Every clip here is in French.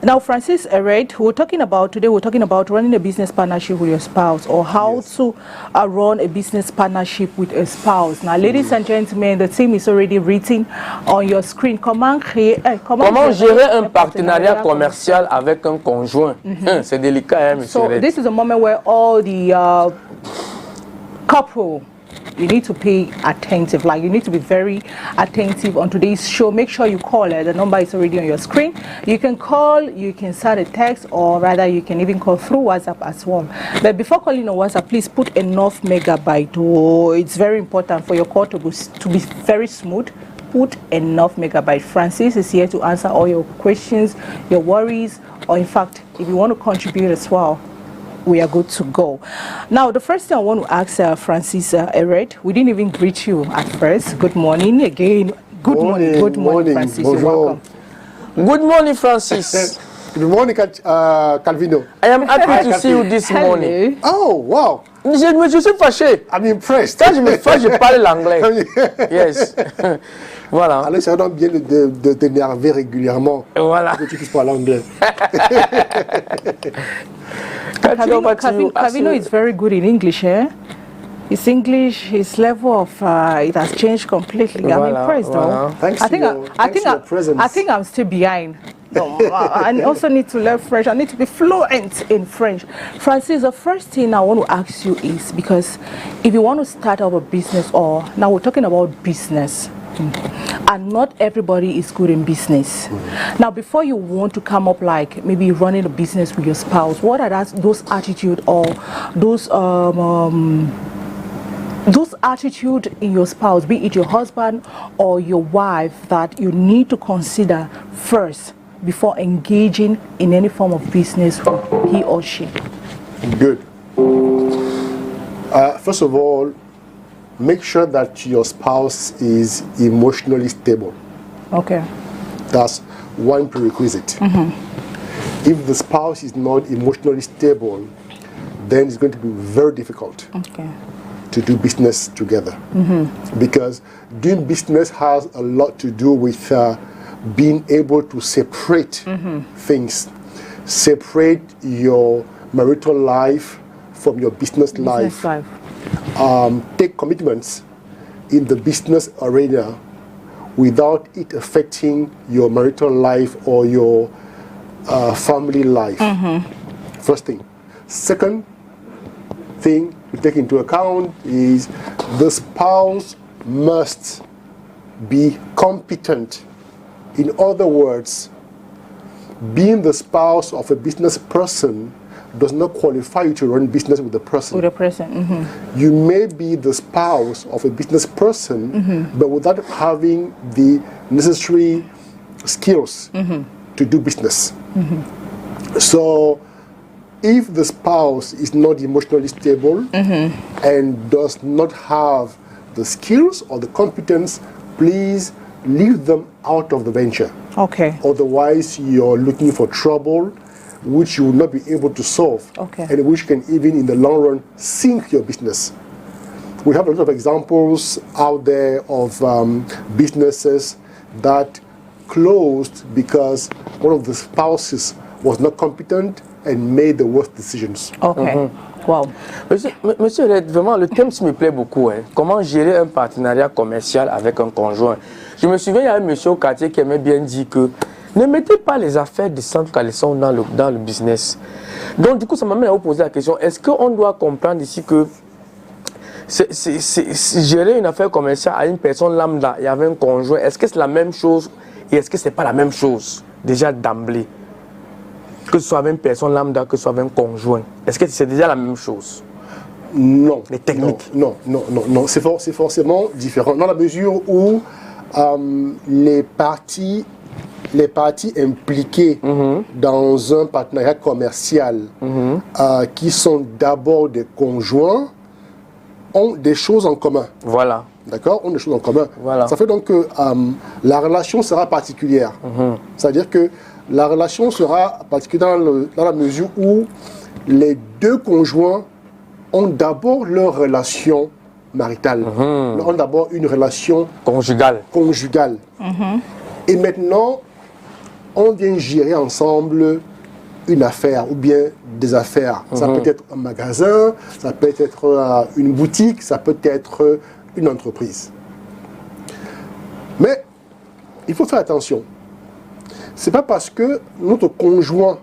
Now, Francis, ERET, today we're talking about running a business partnership with your spouse, or how to run a business partnership with a spouse. Now, ladies and gentlemen, the team is already written on your screen. Comment gérer un partenariat commercial avec un conjoint? C'est délicat, hein, monsieur. So this is a moment where all the couple, you need to pay attentive, like you need to be very attentive on today's show. Make sure you call her. The number is already on your screen. You can call, you can send a text, or rather you can even call through WhatsApp as well. But before calling on WhatsApp, please put enough megabyte. Oh, it's very important for your call to be very smooth. Put enough megabyte. Francis is here to answer all your questions, your worries, or in fact, if you want to contribute as well, we are good to go. Now, the first thing I want to ask Francis ERET, we didn't even greet you at first. Good morning again. Good morning, Francis. You're welcome. Good morning, Francis. Good morning, Calvino. I am happy to see you this morning. Oh, wow. Je suis fâché. I'm impressed. Quand je me fâche, je parle l'anglais. Yes. Voilà. Alors, ça donne bien de t'énerver régulièrement. Voilà. Que tu puisses parler anglais. Calvino is very good in English, eh? His English, his level of it has changed completely. I'm impressed, though. Thanks to your presence. I think I'm still behind. I also need to learn French. I need to be fluent in French. Francis, the first thing I want to ask you is, because if you want to start up a business, or now we're talking about business, and not everybody is good in business. Now, before you want to come up, like maybe running a business with your spouse, what are those attitude or those attitude in your spouse, be it your husband or your wife, that you need to consider first before engaging in any form of business with he or she? Good. First of all, make sure that your spouse is emotionally stable. Okay. That's one prerequisite. If the spouse is not emotionally stable, then it's going to be very difficult to do business together. Because doing business has a lot to do with being able to separate things. Separate your marital life from your business life. Take commitments in the business arena without it affecting your marital life or your family life. First thing. Second thing to take into account is the spouse must be competent. In other words, being the spouse of a business person does not qualify you to run business with the person. You may be the spouse of a business person, but without having the necessary skills to do business. So, if the spouse is not emotionally stable and does not have the skills or the competence, please leave them out of the venture. Otherwise, you're looking for trouble, which you will not be able to solve, and which can even in the long run sink your business. We have a lot of examples out there of businesses that closed because one of the spouses was not competent and made the worst decisions. Wow. Monsieur, vraiment, le thème me plaît beaucoup. Hein. Comment gérer un partenariat commercial avec un conjoint? Je me souviens, il y a un monsieur au quartier qui aimait bien dire que ne mettez pas les affaires de centre quand elles sont dans le business. Donc, du coup, ça m'amène à vous poser la question, est-ce qu'on doit comprendre ici que gérer une affaire commerciale à une personne lambda et avec un conjoint, est-ce que c'est la même chose et est-ce que c'est pas la même chose, déjà d'emblée? Que ce soit avec une personne lambda, que ce soit avec un conjoint. Est-ce que c'est déjà la même chose? Non. Les techniques? Non. C'est forcément différent. Dans la mesure où les parties impliquées dans un partenariat commercial qui sont d'abord des conjoints ont des choses en commun. Voilà. D'accord? Ont des choses en commun. Voilà. Ça fait donc que la relation sera particulière. C'est-à-dire que la relation sera particulière dans la mesure où les deux conjoints ont d'abord leur relation maritale, ont d'abord une relation conjugale. Et maintenant, on vient gérer ensemble une affaire ou bien des affaires. Ça peut être un magasin, ça peut être une boutique, ça peut être une entreprise. Mais il faut faire attention. Ce n'est pas parce que notre conjoint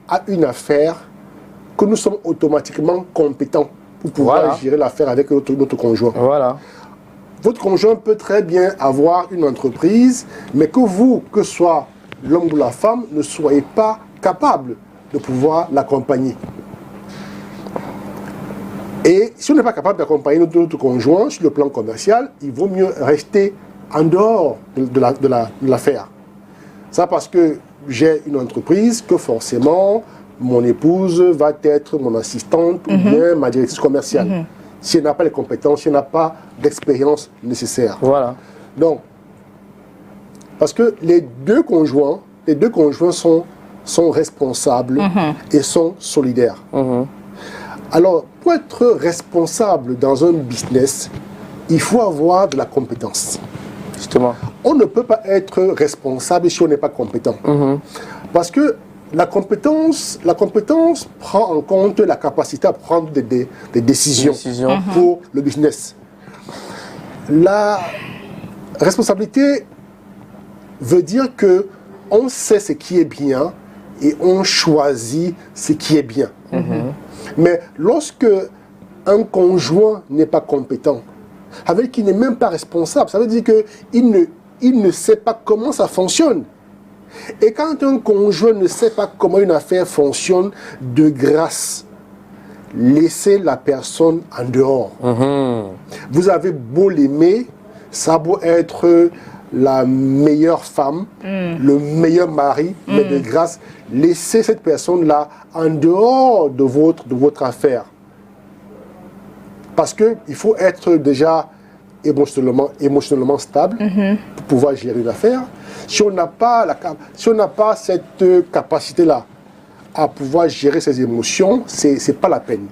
a une affaire que nous sommes automatiquement compétents pour pouvoir gérer l'affaire avec notre conjoint. Voilà. Votre conjoint peut très bien avoir une entreprise, mais que vous, que ce soit l'homme ou la femme, ne soyez pas capable de pouvoir l'accompagner. Et si on n'est pas capable d'accompagner notre conjoint sur le plan commercial, il vaut mieux rester en dehors de l'affaire. Ça parce que j'ai une entreprise que forcément mon épouse va être mon assistante ou bien ma directrice commerciale. Si elle n'a pas les compétences, si elle n'a pas d'expérience nécessaire. Voilà. Donc, parce que les deux conjoints sont responsables et sont solidaires. Alors, pour être responsable dans un business, il faut avoir de la compétence. Justement. On ne peut pas être responsable si on n'est pas compétent. Parce que la compétence prend en compte la capacité à prendre des décisions pour le business. La responsabilité veut dire que on sait ce qui est bien et on choisit ce qui est bien. Mais lorsque un conjoint n'est pas compétent, avec qui n'est même pas responsable, ça veut dire qu'il ne sait pas comment ça fonctionne. Et quand un conjoint ne sait pas comment une affaire fonctionne, de grâce, laissez la personne en dehors. Vous avez beau l'aimer, ça a beau être la meilleure femme, le meilleur mari, mais de grâce, laissez cette personne-là en dehors de votre affaire. Parce qu'il faut être déjà émotionnellement stable pour pouvoir gérer une affaire. Si on n'a pas cette capacité-là à pouvoir gérer ses émotions, c'est pas la peine.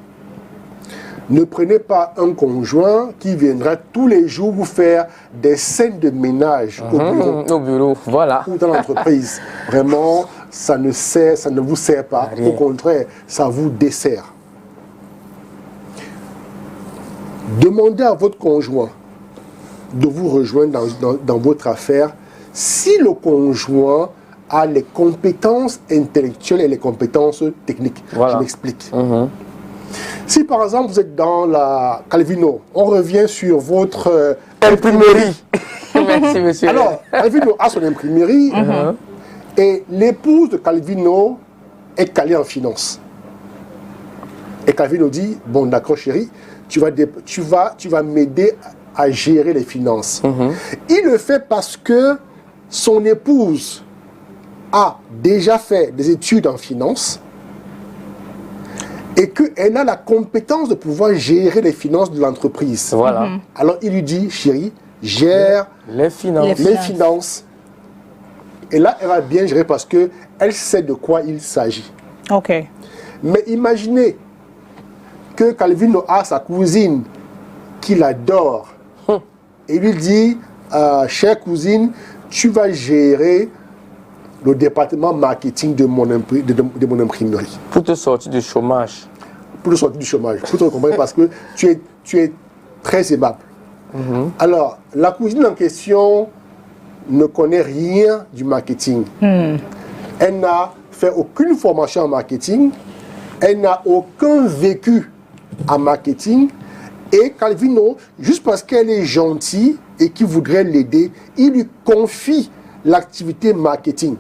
Ne prenez pas un conjoint qui viendra tous les jours vous faire des scènes de ménage au bureau, voilà, ou dans l'entreprise. Vraiment, ça ne vous sert pas. Rien. Au contraire, ça vous dessert. Demandez à votre conjoint de vous rejoindre dans votre affaire si le conjoint a les compétences intellectuelles et les compétences techniques. Voilà. Je m'explique. Si par exemple vous êtes dans la Calvino, on revient sur votre imprimerie. Merci monsieur. Alors, Calvino a son imprimerie et l'épouse de Calvino est calée en finance. Et Calvino dit, bon d'accord chérie, tu vas m'aider à gérer les finances. Il le fait parce que son épouse a déjà fait des études en finance et qu'elle a la compétence de pouvoir gérer les finances de l'entreprise. Voilà. Alors il lui dit, chérie, gère les finances. Et là, elle va bien gérer parce qu'elle sait de quoi il s'agit. Ok. Mais imaginez que Calvino a sa cousine qu'il adore et lui dit, chère cousine, tu vas gérer le département marketing de mon imprimerie. Pour te sortir du chômage. Pour te sortir du chômage. Pour te comprendre parce que tu es très aimable. Alors, la cousine en question ne connaît rien du marketing. Elle n'a fait aucune formation en marketing. Elle n'a aucun vécu en marketing. Et Calvino, juste parce qu'elle est gentille et qu'il voudrait l'aider, il lui confie l'activité marketing.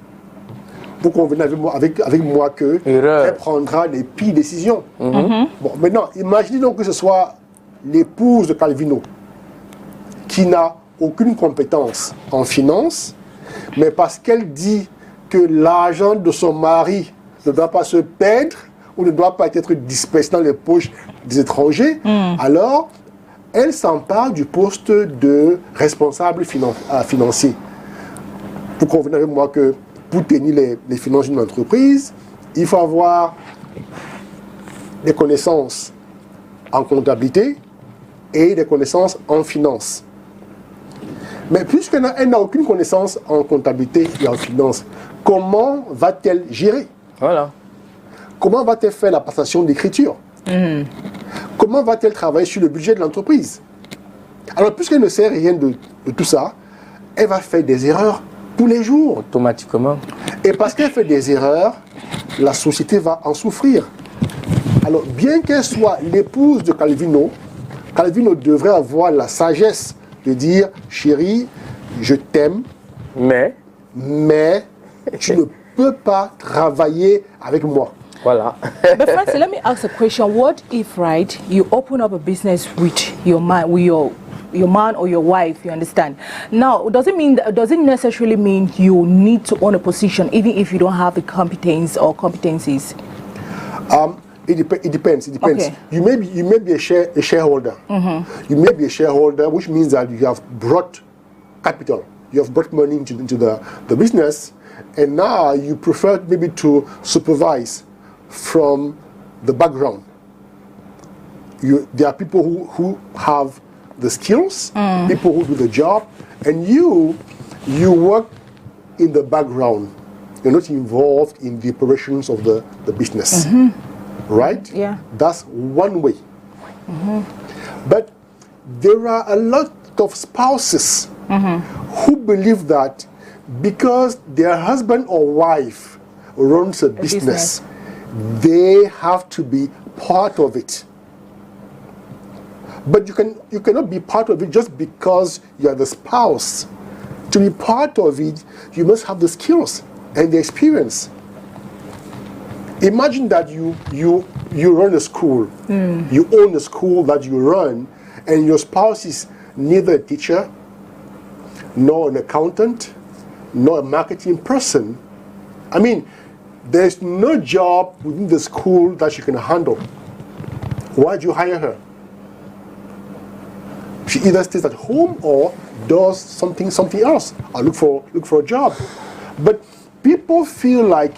Vous convenez avec moi qu'elle prendra les pires décisions. Bon, maintenant, imaginez donc que ce soit l'épouse de Calvino qui n'a aucune compétence en finance, mais parce qu'elle dit que l'argent de son mari ne doit pas se perdre ou ne doit pas être dispersé dans les poches des étrangers, alors elle s'empare du poste de responsable financier. Vous convenez avec moi que pour tenir les finances d'une entreprise, il faut avoir des connaissances en comptabilité et des connaissances en finance. Mais puisqu'elle n'a aucune connaissance en comptabilité et en finance, comment va-t-elle gérer? Voilà. Comment va-t-elle faire la passation d'écriture? Comment va-t-elle travailler sur le budget de l'entreprise? Alors, puisqu'elle ne sait rien de tout ça, elle va faire des erreurs tous les jours. Automatiquement. Et parce qu'elle fait des erreurs, la société va en souffrir. Alors, bien qu'elle soit l'épouse de Calvino, Calvino devrait avoir la sagesse de dire, chérie, je t'aime, mais tu ne peux pas travailler avec moi. Voilà. But Francis, let me ask a question. What if, right, you open up a business with your man, your man or your wife, you understand? Now, does it necessarily mean you need to own a position even if you don't have the competence or competencies? It depends. Okay. You may be a shareholder. You may be a shareholder, which means that you have brought capital. You have brought money into the business, and now you prefer maybe to supervise from the background. There are people who have the skills, people who do the job, and you work in the background. You're not involved in the operations of the business. Right? Yeah. That's one way. But there are a lot of spouses who believe that because their husband or wife runs a business, they have to be part of it. But you cannot be part of it just because you are the spouse. To be part of it, you must have the skills and the experience. Imagine that you run a school, you own a school that you run, and your spouse is neither a teacher, nor an accountant, nor a marketing person. I mean, there's no job within the school that she can handle. Why do you hire her? She either stays at home or does something else, or look for a job. But people feel like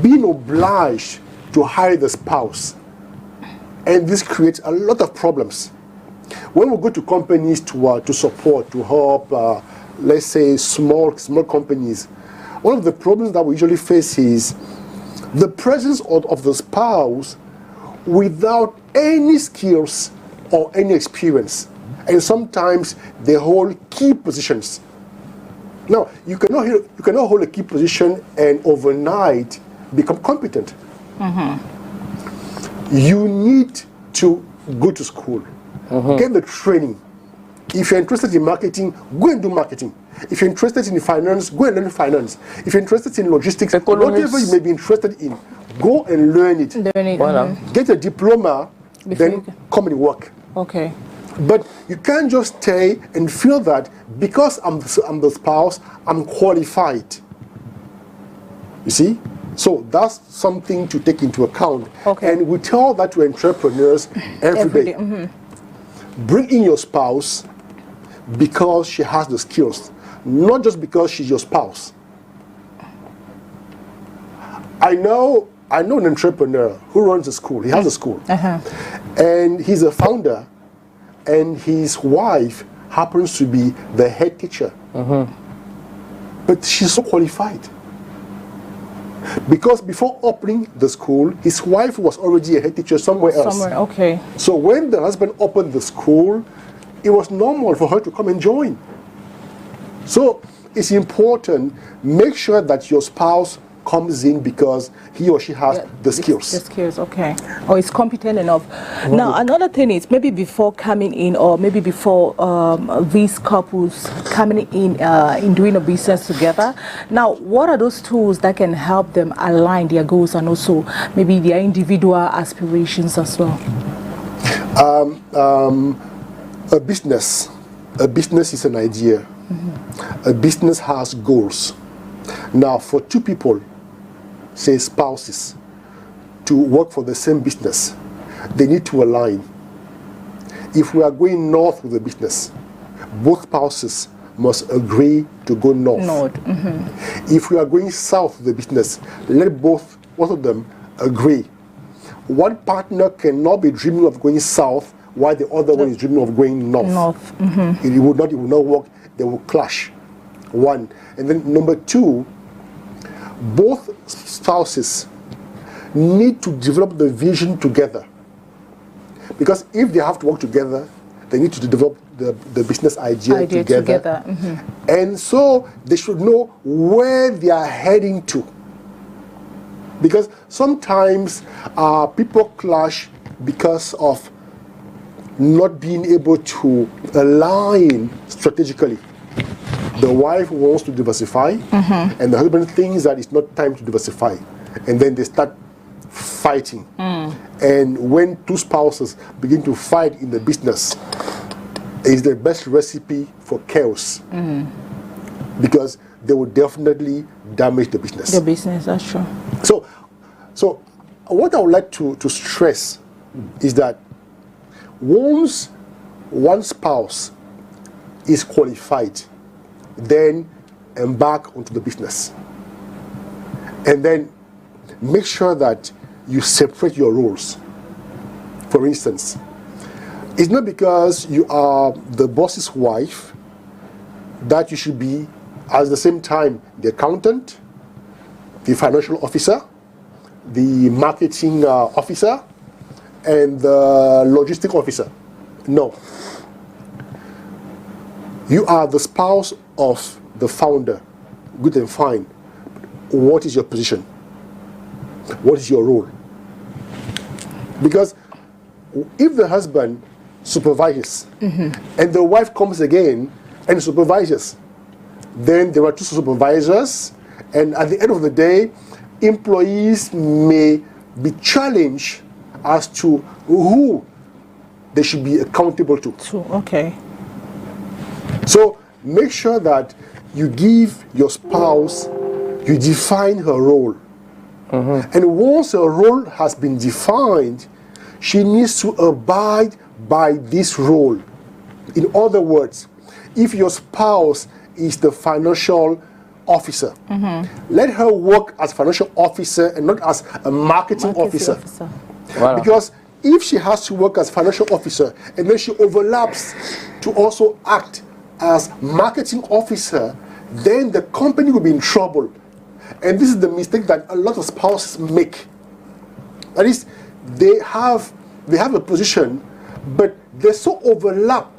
being obliged to hire the spouse, and this creates a lot of problems. When we go to companies to support, to help, let's say small companies, one of the problems that we usually face is the presence of the spouse without any skills or any experience, and sometimes they hold key positions. Now, you cannot hold a key position and overnight become competent. You need to go to school, get the training. If you're interested in marketing, go and do marketing. If you're interested in finance, go and learn finance. If you're interested in logistics, whatever you may be interested in, go and learn it. Get a diploma, then come and work. Okay. But you can't just stay and feel that because I'm the spouse, I'm qualified. You see? So that's something to take into account. Okay. And we tell that to entrepreneurs every day. Bring in your spouse because she has the skills, not just because she's your spouse. I know an entrepreneur who runs a school. He has a school. And he's a founder, and his wife happens to be the head teacher. But she's so qualified. Because before opening the school, his wife was already a head teacher somewhere else. Okay. So when the husband opened the school, it was normal for her to come and join. So it's important, make sure that your spouse comes in because he or she has the skills. The skills, okay. Or is competent enough. Now, another thing is maybe before coming in, or maybe before these couples coming in doing a business together. Now, what are those tools that can help them align their goals and also maybe their individual aspirations as well? A business is an idea. A business has goals. Now, for two people, say spouses, to work for the same business, they need to align. If we are going north with the business, both spouses must agree to go north. If we are going south with the business, let both of them agree. One partner cannot be dreaming of going south while the other one is dreaming of going north. It will not work. They will clash. One. And then number two, both spouses need to develop the vision together. Because if they have to work together, they need to develop the business idea together. And so they should know where they are heading to. Because sometimes people clash because of not being able to align strategically. The wife wants to diversify, and the husband thinks that it's not time to diversify. And then they start fighting. And when two spouses begin to fight in the business, it's the best recipe for chaos. Because they will definitely damage the business. The business, that's true. So what I would like to stress is that once one spouse is qualified, then embark onto the business. And then make sure that you separate your roles. For instance, it's not because you are the boss's wife that you should be at the same time the accountant, the financial officer, the marketing officer, and the logistic officer. No. You are the spouse of the founder. Good and fine. What is your position? What is your role? Because if the husband supervises and the wife comes again and supervises, then there are two supervisors, and at the end of the day, employees may be challenged as to who they should be accountable to. Okay. So make sure that you give your spouse, you define her role. And once her role has been defined, she needs to abide by this role. In other words, if your spouse is the financial officer, let her work as financial officer and not as a marketing officer. Voilà. Because if she has to work as financial officer and then she overlaps to also act as marketing officer, then the company will be in trouble. And this is the mistake that a lot of spouses make. That is, they have a position, but they so overlap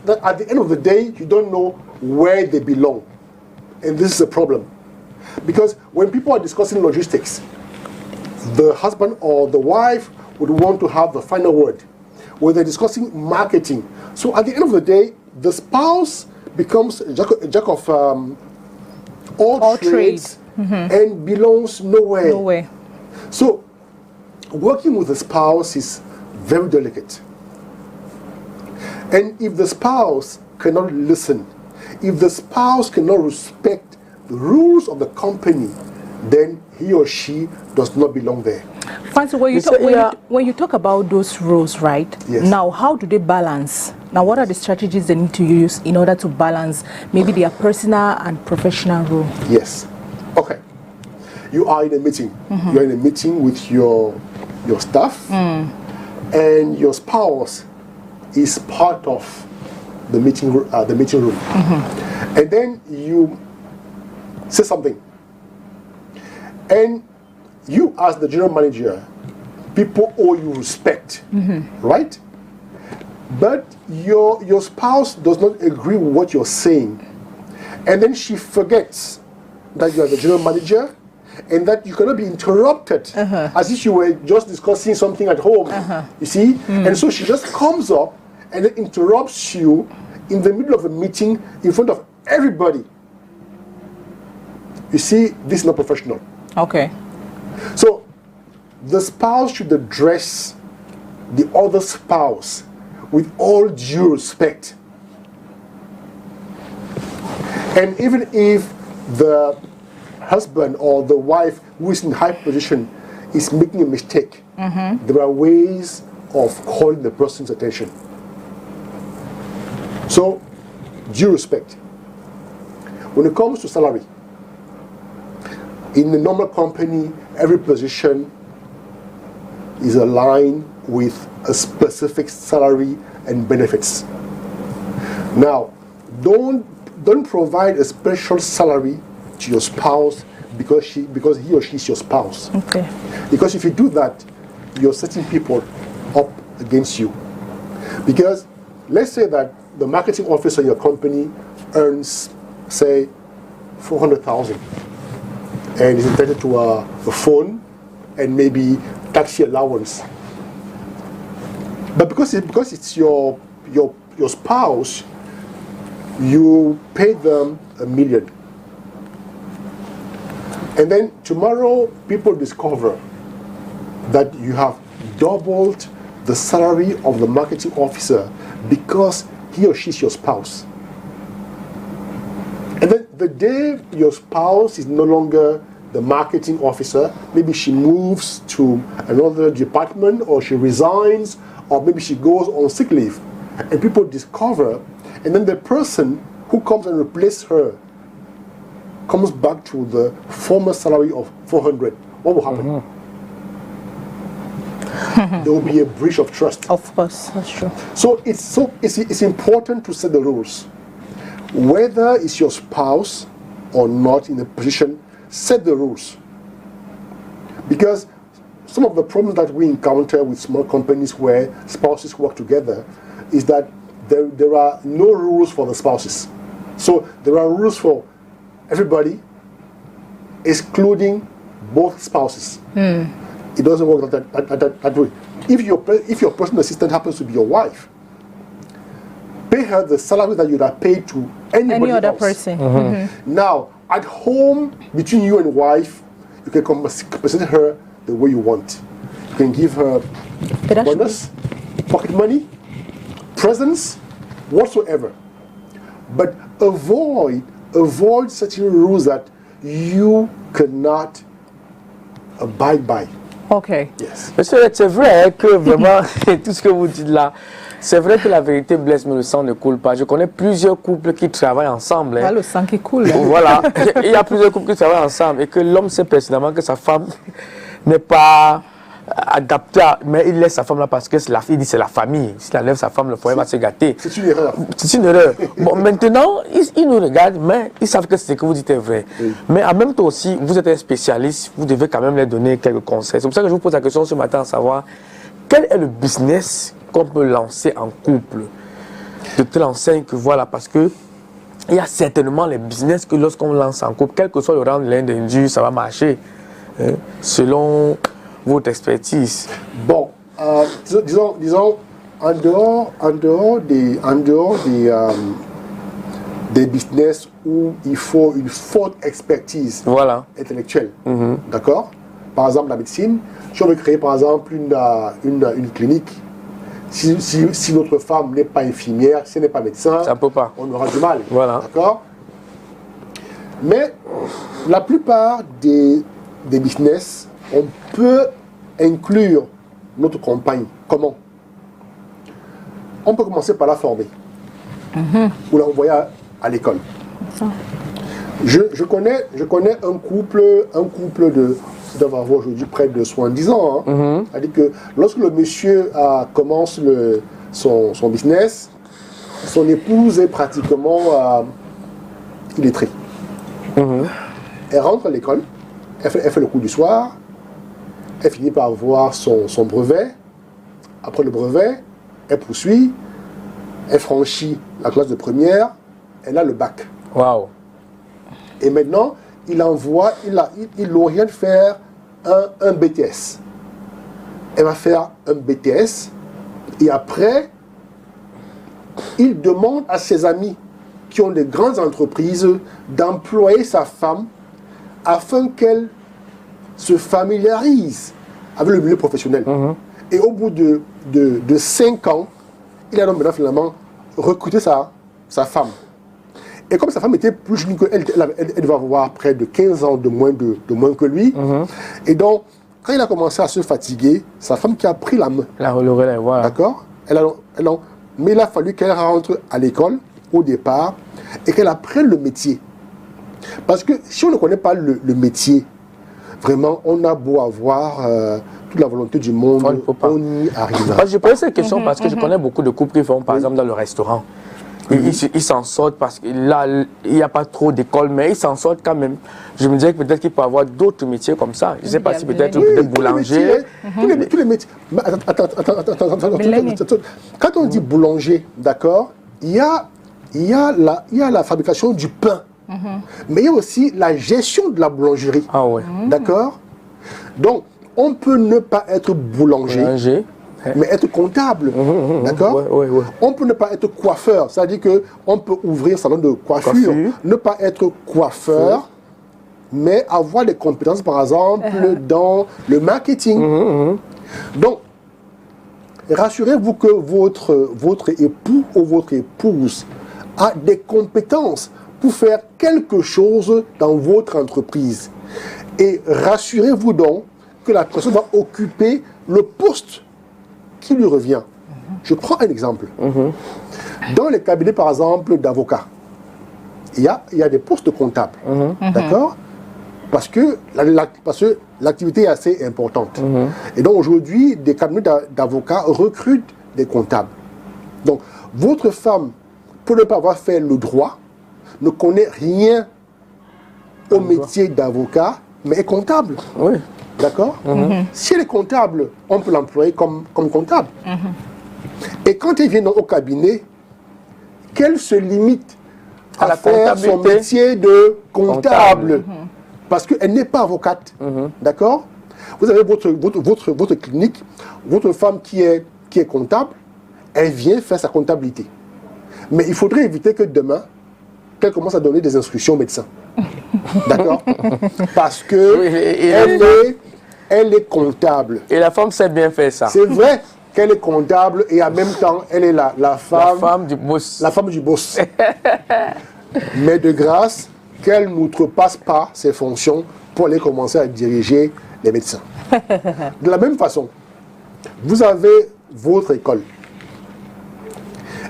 that at the end of the day, you don't know where they belong. And this is a problem. Because when people are discussing logistics, the husband or the wife would want to have the final word. When they're discussing marketing, so at the end of the day, the spouse becomes a jack of all trades and belongs nowhere. So working with a spouse is very delicate. And if the spouse cannot listen, if the spouse cannot respect the rules of the company, then he or she does not belong there. Fancy, when you talk about those roles, right? Yes. Now, how do they balance? Now, what are the strategies they need to use in order to balance maybe their personal and professional role? Yes. Okay. You are in a meeting. You are in a meeting with your staff, and your spouse is part of the meeting room. And then you say something, and you, as the general manager, people owe you respect, right? But your spouse does not agree with what you're saying, and then she forgets that you are the general manager and that you cannot be interrupted as if you were just discussing something at home. You see? And so she just comes up and then interrupts you in the middle of a meeting in front of everybody. You see, this is not professional. Okay. So the spouse should address the other spouse with all due respect. And even if the husband or the wife who is in high position is making a mistake, there are ways of calling the person's attention. So, due respect. When it comes to salary, in a normal company, every position is aligned with a specific salary and benefits. Now, don't provide a special salary to your spouse because he or she is your spouse. Okay. Because if you do that, you're setting people up against you. Because let's say that the marketing officer in your company earns, say, 400,000, and is entitled to a phone and maybe taxi allowance. But because it's your spouse, you pay them $1 million. And then tomorrow, people discover that you have doubled the salary of the marketing officer because he or she is your spouse. And then the day your spouse is no longer the marketing officer, maybe she moves to another department, or she resigns, or maybe she goes on sick leave, and people discover, and then the person who comes and replaces her comes back to the former salary of 400. What will happen? There will be a breach of trust. Of course, that's true. So it's important to set the rules. Whether it's your spouse or not in a position, set the rules. Because some of the problems that we encounter with small companies where spouses work together is that there are no rules for the spouses. So there are rules for everybody, excluding both spouses. It doesn't work that way. If your personal assistant happens to be your wife, pay her the salary that you'd have paid to anybody Any other else. person. Now, at home, between you and wife, you can compensate her the way you want. You can give her bonus, pocket money, presents, whatsoever. But avoid setting rules that you cannot abide by. Okay. Yes. Monsieur, c'est vrai que vraiment, tout ce que vous dites là, c'est vrai que la vérité blesse, mais le sang ne coule pas. Je connais plusieurs couples qui travaillent ensemble. Ah, le sang qui coule. Voilà, il y a plusieurs couples qui travaillent ensemble et que l'homme sait pertinemment que sa femme n'est pas adaptée, mais il laisse sa femme là parce que il dit c'est la famille. S'il enlève sa femme, le foyer va se gâter. C'est une erreur. C'est une erreur. Bon, maintenant, ils nous regardent, mais ils savent que ce que vous dites est vrai. Oui. Mais en même temps aussi, vous êtes un spécialiste, vous devez quand même leur donner quelques conseils. C'est pour ça que je vous pose la question ce matin, à savoir, quel est le business qu'on peut lancer en couple de telle enseigne que voilà, parce que il y a certainement les business que lorsqu'on lance en couple, quel que soit le rang de l'individu, ça va marcher, hein, selon votre expertise. Bon, disons en dehors des business où il faut une forte expertise intellectuelle, d'accord? Par exemple, la médecine, si on veut créer par exemple une clinique, si notre femme n'est pas infirmière, si elle n'est pas médecin, ça peut pas. On aura du mal, voilà. D'accord? Mais la plupart des business, on peut inclure notre compagne. Comment? On peut commencer par la former ou l'envoyer à l'école. Je connais un couple qui doit avoir aujourd'hui près de 70 ans. C'est-à-dire que lorsque le monsieur commence son business, son épouse est pratiquement illettrée. Elle rentre à l'école, elle fait le cours du soir, elle finit par avoir son brevet. Après le brevet, elle poursuit, elle franchit la classe de première, elle a le bac. Wow. Et maintenant, il l'oriente faire un BTS. Elle va faire un BTS et après, il demande à ses amis qui ont des grandes entreprises d'employer sa femme afin qu'elle se familiarise avec le milieu professionnel. Et au bout de 5 ans, il a donc maintenant finalement recruté sa femme. Et comme sa femme était plus jeune qu'elle, elle va avoir près de 15 ans de moins que lui. Et donc, quand il a commencé à se fatiguer, sa femme qui a pris la main. La relève, voilà. D'accord? Mais il a fallu qu'elle rentre à l'école au départ et qu'elle apprenne le métier. Parce que si on ne connaît pas le métier, vraiment, on a beau avoir toute la volonté du monde, on n'y arrivera. Je pose cette question parce que je connais beaucoup de couples qui font, par exemple, dans le restaurant. Ils s'en sortent parce que là, il n'y a pas trop d'école, mais ils s'en sortent quand même. Je me disais que peut-être qu'il peut y avoir d'autres métiers comme ça. Je ne sais pas si peut-être boulanger. Tous les métiers. Mais attends. Quand on dit boulanger, d'accord, il y a la fabrication du pain. Mais il y a aussi la gestion de la boulangerie. Ah ouais. D'accord? Donc, on peut ne pas être boulanger. Mais être comptable, d'accord? Ouais. On peut ne pas être coiffeur, c'est-à-dire qu'on peut ouvrir un salon de coiffure, ne pas être coiffeur, mais avoir des compétences, par exemple, dans le marketing. Donc, rassurez-vous que votre époux ou votre épouse a des compétences pour faire quelque chose dans votre entreprise. Et rassurez-vous donc que la personne va occuper le poste qui lui revient. Je prends un exemple. Dans les cabinets, par exemple, d'avocats, il y a des postes comptables. D'accord? Parce que l'activité est assez importante. Et donc aujourd'hui, des cabinets d'avocats recrutent des comptables. Donc, votre femme, pour ne pas avoir fait le droit, ne connaît rien au métier d'avocat, mais est comptable. Oui. D'accord? Si elle est comptable, on peut l'employer comme comptable. Et quand elle vient au cabinet, qu'elle se limite à faire son métier de comptable. Parce qu'elle n'est pas avocate. D'accord? Vous avez votre clinique, votre femme qui est comptable, elle vient faire sa comptabilité. Mais il faudrait éviter que demain, qu'elle commence à donner des instructions aux médecins. D'accord? Parce que elle est comptable. Et la femme sait bien faire ça. C'est vrai qu'elle est comptable et en même temps, elle est la femme du boss. La femme du boss. Mais de grâce, qu'elle n'outrepasse pas ses fonctions pour aller commencer à diriger les médecins. De la même façon, vous avez votre école.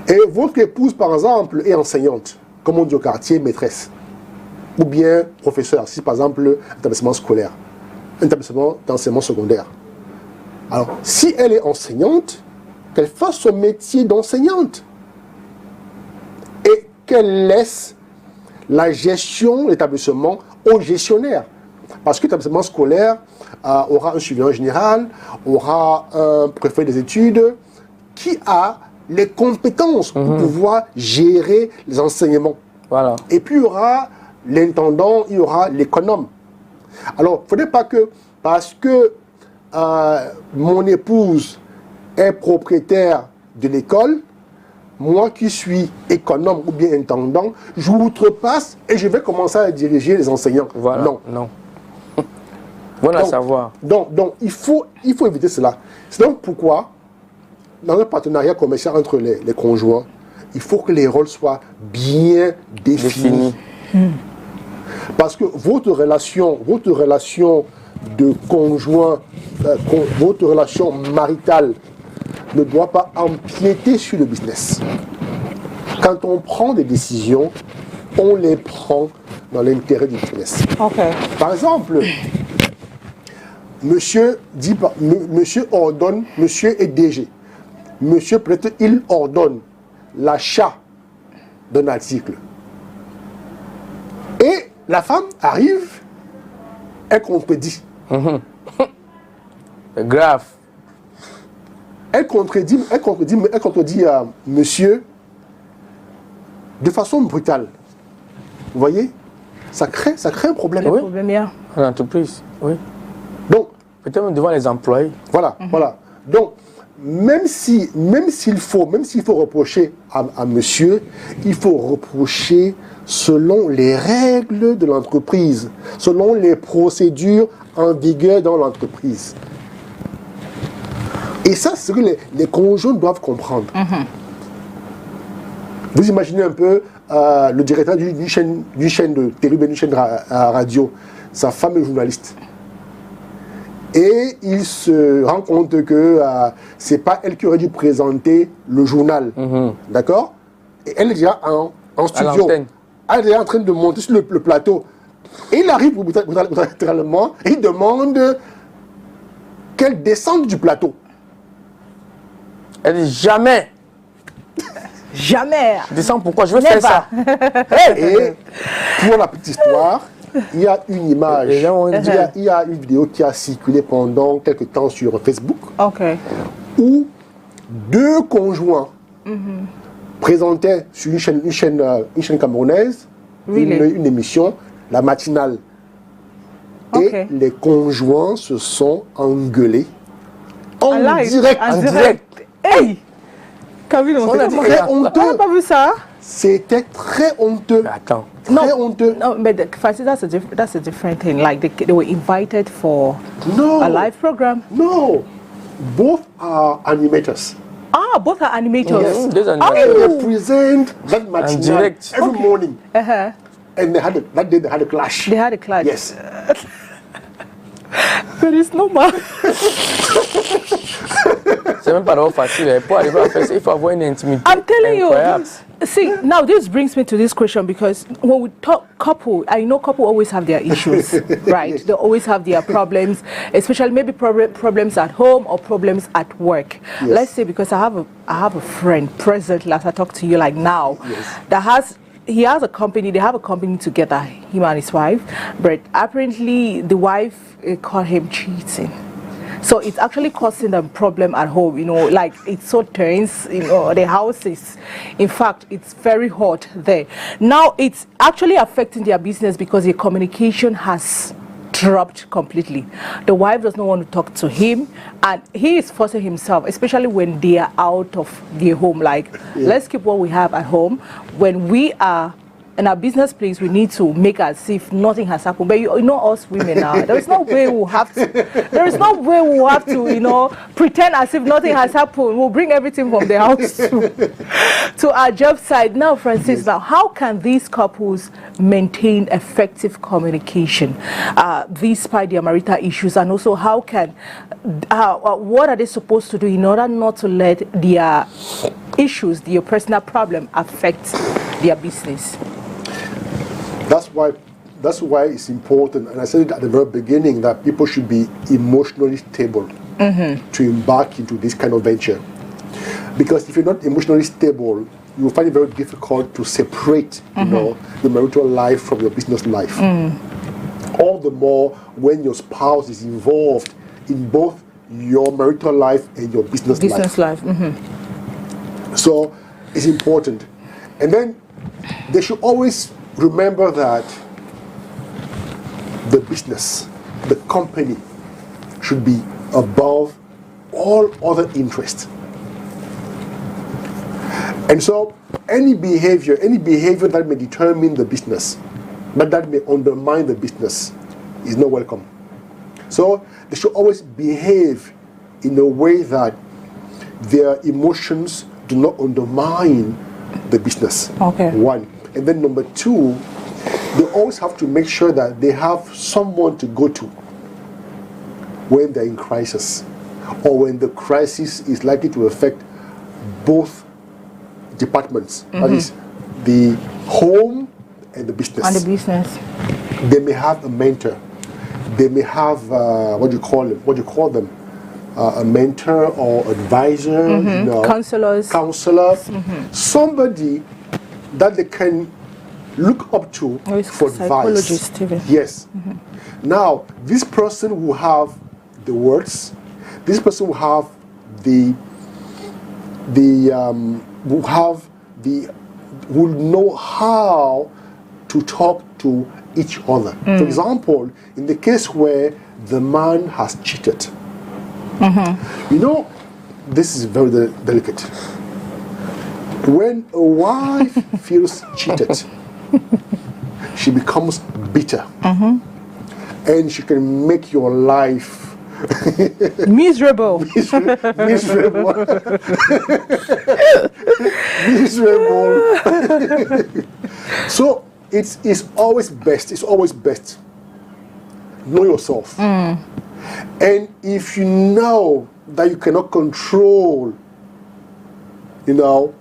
Et votre épouse, par exemple, est enseignante, comme on dit au quartier, maîtresse. Ou bien professeur, si par exemple, établissement scolaire, un établissement d'enseignement secondaire. Alors, si elle est enseignante, qu'elle fasse son métier d'enseignante. Et qu'elle laisse la gestion de l'établissement au gestionnaire. Parce que l'établissement scolaire aura un surveillant général, aura un préfet des études qui a les compétences pour pouvoir gérer les enseignements. Voilà. Et puis il y aura l'intendant, il y aura l'économe. Alors, il ne faudrait pas que, parce que mon épouse est propriétaire de l'école, moi qui suis économe ou bien intendant, je l'outrepasse et je vais commencer à diriger les enseignants. Voilà. Non. Bon à savoir. Donc il faut éviter cela. C'est donc pourquoi, dans un partenariat commercial entre les conjoints, il faut que les rôles soient bien définis. Parce que votre relation de conjoint, votre relation maritale ne doit pas empiéter sur le business. Quand on prend des décisions, on les prend dans l'intérêt du business. Okay. Par exemple, monsieur ordonne, monsieur est DG. Monsieur, peut-être, il ordonne l'achat d'un article. Et la femme arrive, elle contredit. C'est grave. Elle contredit à monsieur de façon brutale. Vous voyez? Ça crée un problème. Le problème, yeah. En entreprise, oui. Donc, peut-être même devant les employés. Voilà. Donc, même s'il faut reprocher à monsieur, il faut reprocher selon les règles de l'entreprise, selon les procédures en vigueur dans l'entreprise. Et ça, c'est ce que les conjoints doivent comprendre. Vous imaginez un peu le directeur d'une chaîne de télé, d'une chaîne de radio, sa femme est journaliste. Et il se rend compte que c'est pas elle qui aurait dû présenter le journal. D'accord? Et elle est déjà en studio. Elle est déjà en train de monter sur le plateau. Et il arrive brutalement et il demande qu'elle descende du plateau. Elle dit jamais. Jamais. Descends pourquoi je veux faire ça. Et pour la petite histoire, il y a une image, il y a une vidéo qui a circulé pendant quelques temps sur Facebook, où deux conjoints présentaient sur une chaîne camerounaise une émission, la matinale. Et les conjoints se sont engueulés en direct. Hey! C'était très honteux. On n'a pas vu ça? C'était très honteux. Attends. Très honteux. No, but Francis, that's a different thing. Like they were invited for a live program. No, both are animators. Ah, both are animators. Yes. They They present that matinal every morning. And they had that day they had a clash. They had a clash. Yes. But it's normal. C'est même pas trop facile. Pour arriver à faire ça, il faut avoir une intimité. I'm telling incroyable. you. See, now this brings me to this question, because when we talk couple, I know couple always have their issues, right? They always have their problems, especially maybe problems at home or problems at work. Yes. Let's say, because I have a friend presently, as I talk to you like now, that he has a company, they have a company together, him and his wife, but apparently the wife caught him cheating. So it's actually causing them problem at home, you know, like it's so tense, you know, the house is, in fact, it's very hot there. Now it's actually affecting their business because the communication has dropped completely. The wife does not want to talk to him, and he is forcing himself, especially when they are out of their home. Like, let's keep what we have at home. When we are in our business place, we need to make as if nothing has happened. But you know us women now, there is no way we'll have to, you know, pretend as if nothing has happened. We'll bring everything from the house to our job site. Now, Francis, now, how can these couples maintain effective communication despite their marital issues? And also, how can, what are they supposed to do in order not to let their issues, their personal problem affect their business? That's why it's important, and I said it at the very beginning, that people should be emotionally stable to embark into this kind of venture. Because if you're not emotionally stable, you'll find it very difficult to separate, you know, your marital life from your business life. All the more when your spouse is involved in both your marital life and your business life. So it's important. And then they should always remember that the business, the company, should be above all other interests. And so any behavior that may determine the business, but that may undermine the business, is not welcome. So they should always behave in a way that their emotions do not undermine the business. One. And then number two, they always have to make sure that they have someone to go to when they're in crisis, or when the crisis is likely to affect both departments. That is the home and the business. They may have a mentor. They may have what do you call them? A mentor or advisor, you know, counselors, somebody that they can look up to for advice. Yes. Now, this person will have the words. This person will have will know how to talk to each other. For example, in the case where the man has cheated, you know, this is very delicate. When a wife feels cheated, she becomes bitter, and she can make your life miserable. miserable. So it's always best. It's always best. Know yourself. And if you know that you cannot control, you know,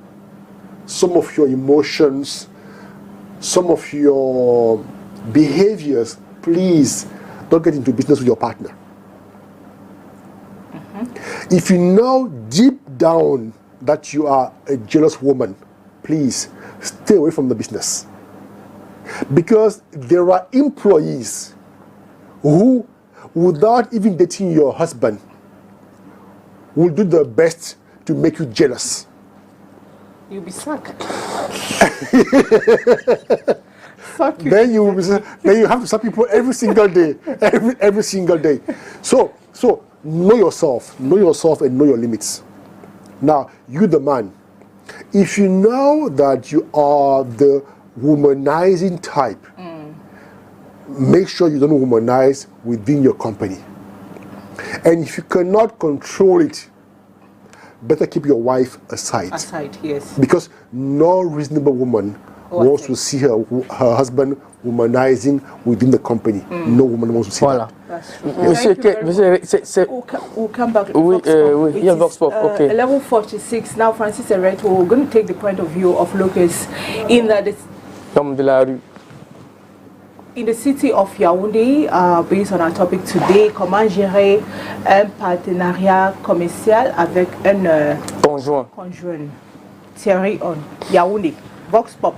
some of your emotions, some of your behaviors, please don't get into business with your partner. If you know deep down that you are a jealous woman, please stay away from the business. Because there are employees who, without even dating your husband, will do their best to make you jealous. You'll be sacked. Then you have to sack people every single day, every single day. So know yourself and know your limits. Now, you the man, if you know that you are the womanizing type, make sure you don't womanize within your company. And if you cannot control it, better keep your wife aside. Aside, yes. Because no reasonable woman wants to see her husband womanizing within the company. No woman wants to see that. That's true. Monsieur, We'll come back to oui, Vox Pop. oui, It il y a is, Vox Pop, okay. Level 46. Now, Francis ERET, we're going to take the point of view of locals in the Comme de la rue. In the city of Yaoundé, based on our topic today, comment gérer un partenariat commercial avec un Conjoint. conjoint. Thierry on Yaoundé, Vox Pop.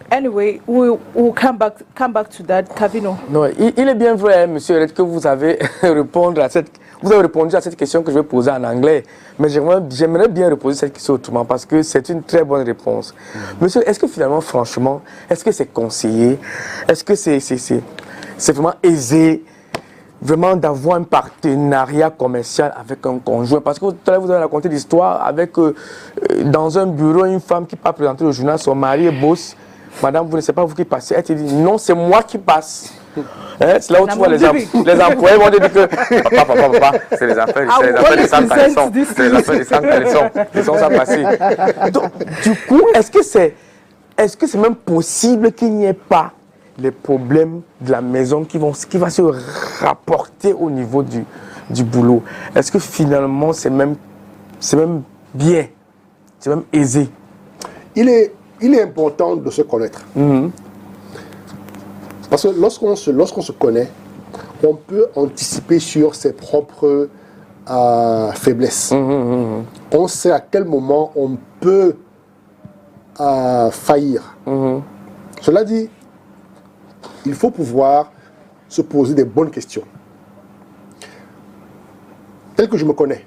Anyway, we'll come back to that, Kavino. Non, il est bien vrai, monsieur ERET, que vous avez répondu à cette question que je vais poser en anglais. Mais j'aimerais bien reposer cette question autrement parce que c'est une très bonne réponse. Monsieur, est-ce que finalement, franchement, est-ce que c'est conseillé? Est-ce que c'est vraiment aisé vraiment d'avoir un partenariat commercial avec un conjoint? Parce que tout à l'heure, vous avez raconté l'histoire avec, dans un bureau, une femme qui part présenter le journal, son mari est boss. Madame, vous ne savez pas vous qui passez. Elle te dit non, c'est moi qui passe. Hein? C'est là où tu vois les employés vont te dire que papa, c'est les affaires de Sam Calisson. C'est les affaires de Sam Calisson. Ils sont sans passer. Donc, du coup, est-ce que c'est même possible qu'il n'y ait pas les problèmes de la maison qui va se rapporter au niveau du boulot? Est-ce que finalement c'est même bien, c'est même aisé? Il est important de se connaître. Parce que lorsqu'on se connaît, on peut anticiper sur ses propres faiblesses. On sait à quel moment on peut faillir. Cela dit, il faut pouvoir se poser des bonnes questions. Tel que je me connais,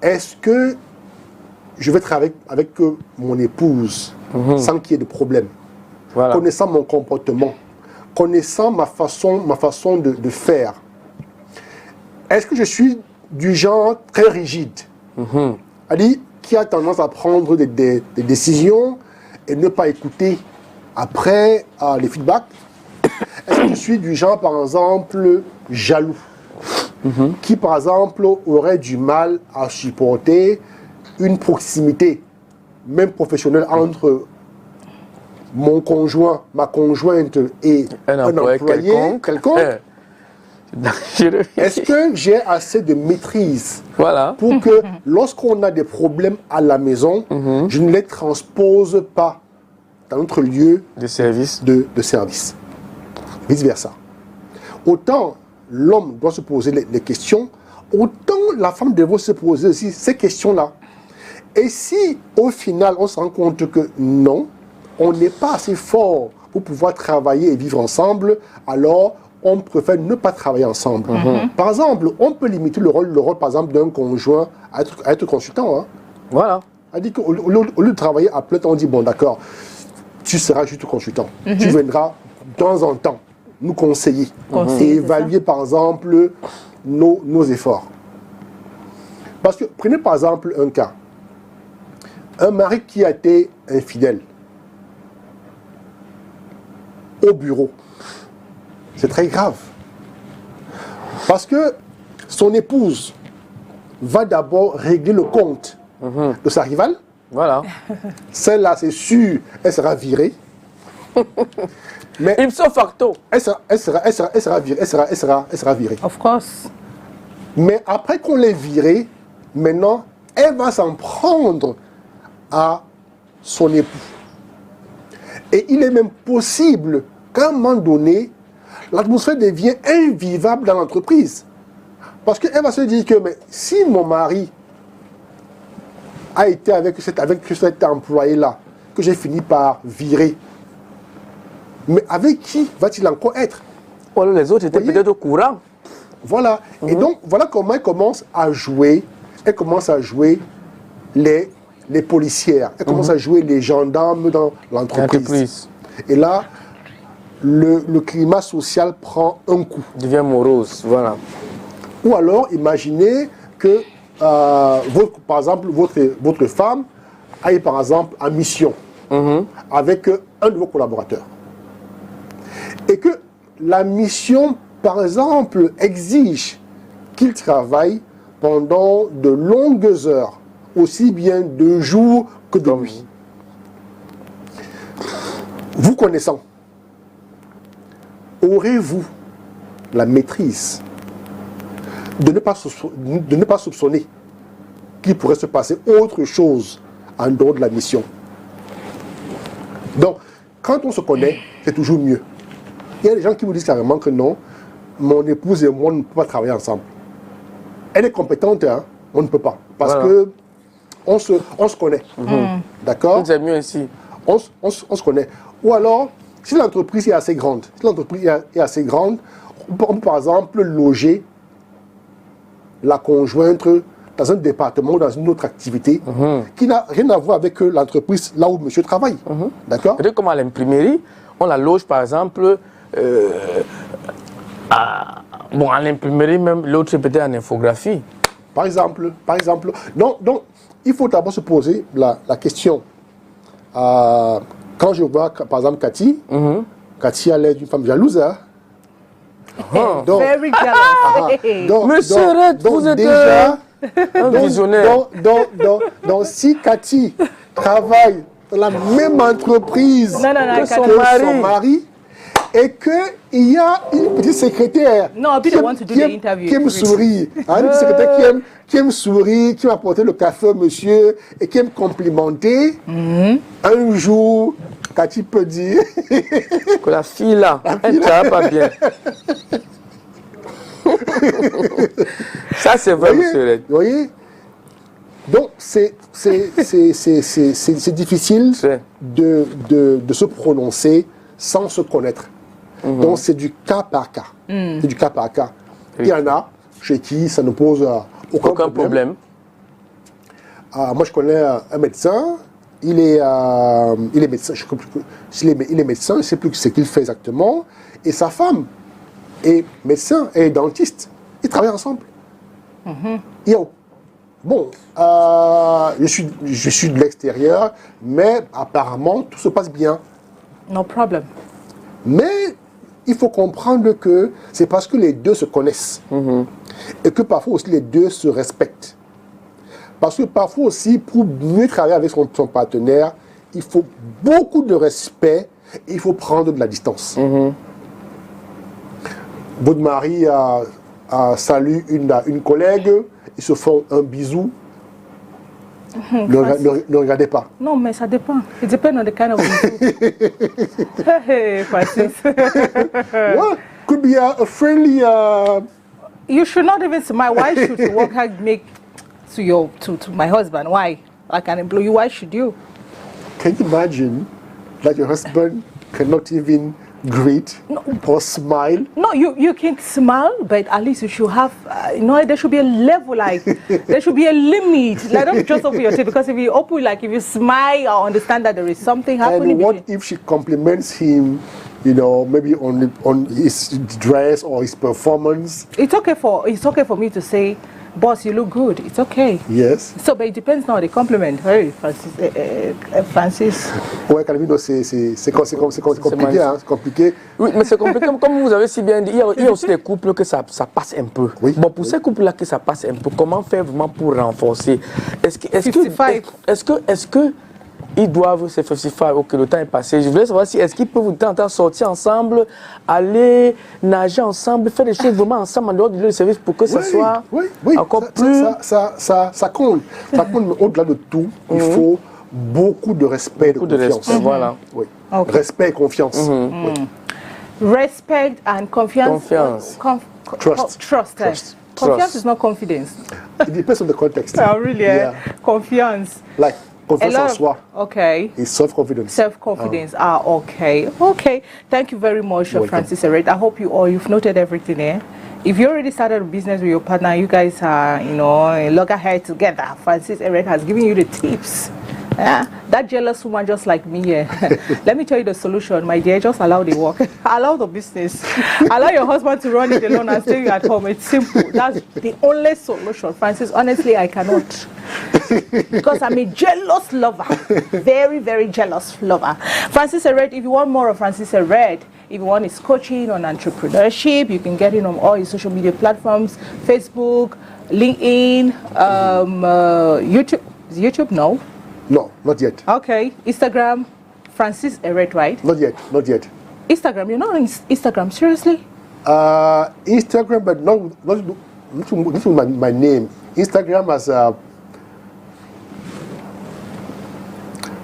est-ce que je vais travailler avec mon épouse sans qu'il y ait de problème, connaissant mon comportement, connaissant ma façon de faire? Est-ce que je suis du genre très rigide, c'est-à-dire qui a tendance à prendre des décisions et ne pas écouter après les feedbacks? Est-ce que je suis du genre, par exemple, jaloux, qui, par exemple, aurait du mal à supporter une proximité, même professionnelle, entre mon conjoint, ma conjointe et un employé quelconque? Est-ce que j'ai assez de maîtrise pour que lorsqu'on a des problèmes à la maison, je ne les transpose pas dans notre lieu de service, vice-versa. Autant l'homme doit se poser les questions, autant la femme devrait se poser aussi ces questions-là. Et si, au final, on se rend compte que non, on n'est pas assez fort pour pouvoir travailler et vivre ensemble, alors on préfère ne pas travailler ensemble. Par exemple, on peut limiter le rôle par exemple, d'un conjoint à être consultant. Hein. Voilà. C'est-à-dire qu'au lieu de travailler à plein temps, on dit, bon d'accord, tu seras juste consultant. Tu viendras de temps en temps nous conseiller et évaluer, par exemple, nos efforts. Parce que, prenez par exemple un cas. Un mari qui a été infidèle au bureau, c'est très grave. Parce que son épouse va d'abord régler le compte de sa rivale. Voilà. Celle-là, c'est sûr, elle sera virée. Mais ipso facto. Elle sera virée. Of course. Mais après qu'on l'ait virée, maintenant, elle va s'en prendre à son époux. Et il est même possible qu'à un moment donné, l'atmosphère devient invivable dans l'entreprise. Parce qu'elle va se dire que mais si mon mari a été avec cet employé-là, que j'ai fini par virer, mais avec qui va-t-il encore être? Alors les autres étaient peut-être au courant. Voilà. Et donc, voilà comment elle commence à jouer. Elle commence à jouer les policières. Elle commence à jouer les gendarmes dans l'entreprise. Et là, le climat social prend un coup. Il devient morose, voilà. Ou alors, imaginez que, par exemple, votre femme aille, par exemple, en mission avec un de vos collaborateurs. Et que la mission, par exemple, exige qu'il travaille pendant de longues heures, aussi bien de jour que de nuit. Vous connaissant, aurez-vous la maîtrise de ne pas soupçonner qu'il pourrait se passer autre chose en dehors de la mission? Donc, quand on se connaît, c'est toujours mieux. Il y a des gens qui vous disent carrément que non, mon épouse et moi ne pouvons pas travailler ensemble. Elle est compétente, hein, on ne peut pas. Parce que on se connaît. D'accord? C'est mieux ici. On se connaît. Ou alors, si l'entreprise est assez grande, on peut par exemple loger la conjointe dans un département ou dans une autre activité qui n'a rien à voir avec l'entreprise là où monsieur travaille. D'accord? Peut-être comme à l'imprimerie, on la loge par exemple à l'imprimerie, même l'autre c'est peut-être en infographie. Par exemple. Donc, il faut d'abord se poser la question. Quand je vois, par exemple, Cathy, Cathy a l'air d'une femme jalouse. Hein? Donc, very jealous. Monsieur ERET, vous êtes déjà un visionnaire. Donc, si Cathy travaille dans la même entreprise que son mari, et qu'il y a une petite secrétaire qui aime sourire, une secrétaire qui aime sourire, qui m'a apporté le café au monsieur et qui aime complimenter, un jour, Cathy peut dire que la fille là, elle ne travaille pas bien. Ça c'est vrai, monsieur ERET. Vous voyez? Donc c'est difficile de se prononcer sans se connaître. Donc c'est du cas par cas. C'est du cas par cas. Il y en a chez qui ça ne pose aucun problème. Moi je connais un médecin, il est médecin, il est médecin, je ne sais plus ce qu'il fait exactement, et sa femme est médecin et dentiste. Ils travaillent ensemble. Bon, je suis de l'extérieur, mais apparemment tout se passe bien. No problem. Mais il faut comprendre que c'est parce que les deux se connaissent. Et que parfois aussi les deux se respectent. Parce que parfois aussi, pour mieux travailler avec son partenaire, il faut beaucoup de respect et il faut prendre de la distance. Votre mari salue une collègue, ils se font un bisou. Ne regardez pas. Non, mais ça dépend. It depends on the kind of Hey, Francis. Well, could be a friendly. You should not even smile. Why should you walk and make to my husband? Why? Like an employee, why should you? Can you imagine that your husband cannot even greet or smile? No, you can smile, but at least you should have, there should be a level, like, there should be a limit. Like, don't just open your teeth, because if you open, like, if you smile, I understand that there is something happening. And what if she compliments him, maybe on his dress or his performance? It's okay for me to say, boss, you look good. It's okay. Yes. So, but it depends now on the compliment. Hey, Francis. Ouais, Calvino, c'est compliqué, hein, c'est compliqué. Oui, mais c'est compliqué. Comme vous avez si bien dit, il y a aussi des couples que ça passe un peu. Oui. Bon, pour ces couples-là que ça passe un peu, comment faire vraiment pour renforcer? Est-ce que ils doivent se 55, ok, le temps est passé. Je voulais savoir est-ce qu'ils peuvent tenter sortir ensemble, aller nager ensemble, faire des choses vraiment ensemble en dehors du lieu de service pour que ce soit encore plus. Ça compte. Ça compte, mais au-delà de tout, il faut beaucoup de respect et de confiance. Respect, voilà. Oui. Okay. Respect et confiance. Oui. Respect and confiance. Confiance. Trust. Trust. Trust. Confiance Trust. is not confidence. It depends on the context. Oh, really? Yeah. Confiance. Like confiance en of- soi Okay. is self-confidence. Self-confidence. Okay. Okay. Thank you very much, Welcome. Francis ERET. I hope you've noted everything here. If you already started a business with your partner, you guys are, loggerhead together. Francis ERET has given you the tips. Yeah, that jealous woman just like me here. Let me tell you the solution, my dear. Just allow the work. Allow the business. Allow your husband to run it alone and stay at home. It's simple. That's the only solution, Francis. Honestly, I cannot. Because I'm a jealous lover. Very, very jealous lover. Francis ERET, if you want more of Francis ERET, if you want his coaching on entrepreneurship, you can get it on all his social media platforms, Facebook, LinkedIn, YouTube. Is YouTube? No. No, not yet. Okay. Instagram, Francis ERET, right? Not yet. Not yet. Instagram, you're not on Instagram, seriously? Instagram, but not my name. Instagram has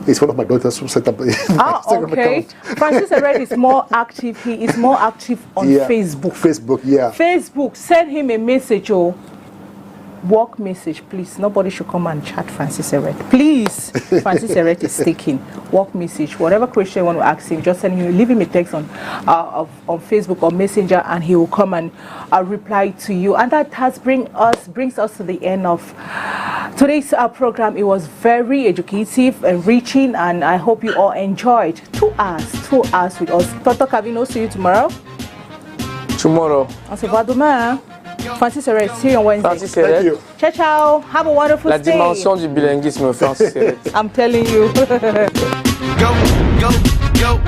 it's one of my daughters who set up the Instagram Okay. account. Francis ERET is more active. He is more active on Facebook. Facebook, yeah. Facebook, send him a message or work message, please. Nobody should come and chat Francis ERET. Please. Francis ERET is taking work message. Whatever question you want to ask him, just send him, leave him a text on Facebook or Messenger, and he will come and reply to you. And that brings us to the end of today's program. It was very educative, enriching, and I hope you all enjoyed 2 hours with us. Dr. Kavino, see you tomorrow. Tomorrow. On se voit demain. Francis ERET, see you on Wednesday. Francis Thank ERET. you. Ciao, ciao. Have a wonderful La day. dimension du bilinguisme, Francis ERET. I'm telling you. Go, go, go.